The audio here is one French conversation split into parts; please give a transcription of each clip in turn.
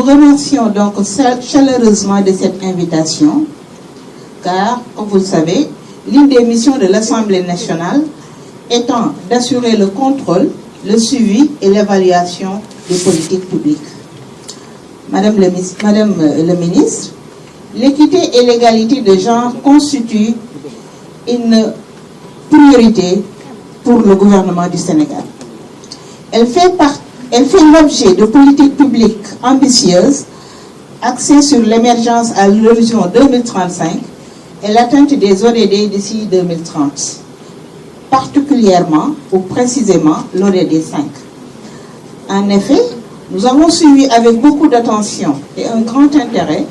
remercions donc chaleureusement de cette invitation, car, comme vous le savez, l'une des missions de l'Assemblée nationale étant d'assurer le contrôle, le suivi et l'évaluation des politiques publiques. Madame le ministre, l'équité et l'égalité de genre constituent une priorité pour le gouvernement du Sénégal. Elle fait l'objet de politiques publiques ambitieuses axées sur l'émergence à l'horizon 2035 et l'atteinte des ODD d'ici 2030, particulièrement ou précisément l'ODD 5. En effet, nous avons suivi avec beaucoup d'attention et un grand intérêt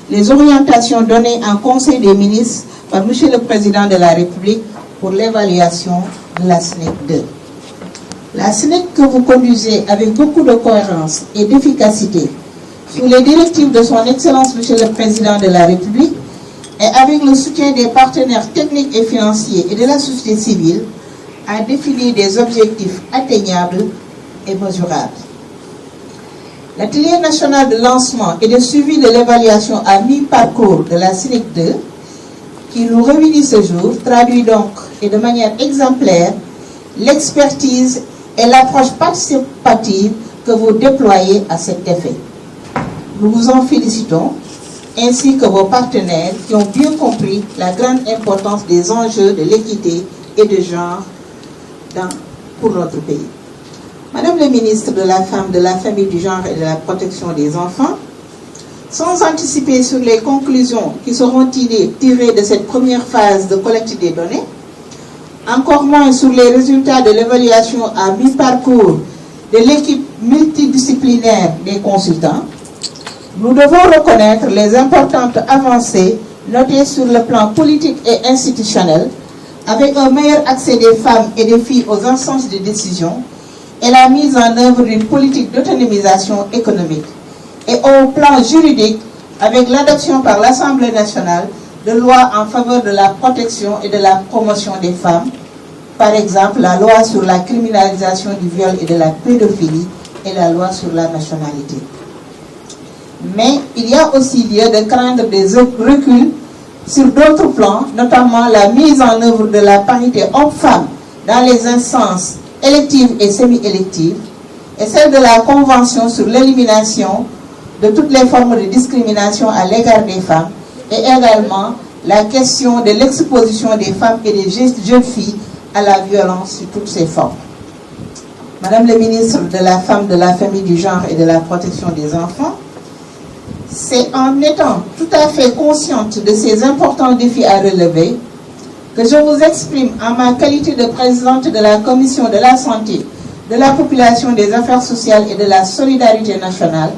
les orientations données en Conseil des ministres par M. le Président de la République pour l'évaluation de la SNEC 2. La SNEC que vous conduisez avec beaucoup de cohérence et d'efficacité sous les directives de son Excellence M. le Président de la République et avec le soutien des partenaires techniques et financiers et de la société civile, a défini des objectifs atteignables et mesurables. L'atelier national de lancement et de suivi de l'évaluation à mi-parcours de la SNEC 2, qui nous réunit ce jour, traduit donc et de manière exemplaire l'expertise et l'approche participative que vous déployez à cet effet. Nous vous en félicitons, ainsi que vos partenaires qui ont bien compris la grande importance des enjeux de l'équité et de genre pour notre pays. Madame la ministre de la Femme, de la Famille, du Genre et de la Protection des Enfants, sans anticiper sur les conclusions qui seront tirées de cette première phase de collecte des données, encore moins sur les résultats de l'évaluation à mi-parcours de l'équipe multidisciplinaire des consultants, nous devons reconnaître les importantes avancées notées sur le plan politique et institutionnel, avec un meilleur accès des femmes et des filles aux instances de décision et la mise en œuvre d'une politique d'autonomisation économique. Et au plan juridique, avec l'adoption par l'Assemblée nationale de lois en faveur de la protection et de la promotion des femmes, par exemple la loi sur la criminalisation du viol et de la pédophilie et la loi sur la nationalité. Mais il y a aussi lieu de craindre des reculs sur d'autres plans, notamment la mise en œuvre de la parité homme-femme dans les instances électives et semi-électives, et celle de la Convention sur l'élimination de toutes les formes de discrimination à l'égard des femmes, et également la question de l'exposition des femmes et des jeunes filles à la violence sous toutes ses formes. Madame la ministre de la Femme, de la Famille, du Genre et de la Protection des Enfants, c'est en étant tout à fait consciente de ces importants défis à relever que je vous exprime en ma qualité de présidente de la Commission de la Santé, de la Population, des Affaires sociales et de la Solidarité nationale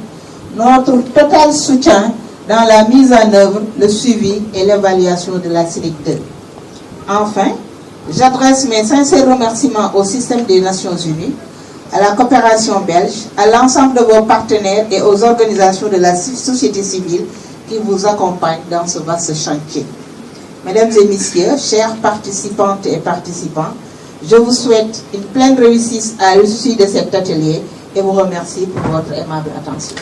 notre total soutien dans la mise en œuvre, le suivi et l'évaluation de la SNEC 2. Enfin, j'adresse mes sincères remerciements au système des Nations Unies, à la coopération belge, à l'ensemble de vos partenaires et aux organisations de la société civile qui vous accompagnent dans ce vaste chantier. Mesdames et messieurs, chères participantes et participants, je vous souhaite une pleine réussite à l'issue de cet atelier et vous remercie pour votre aimable attention.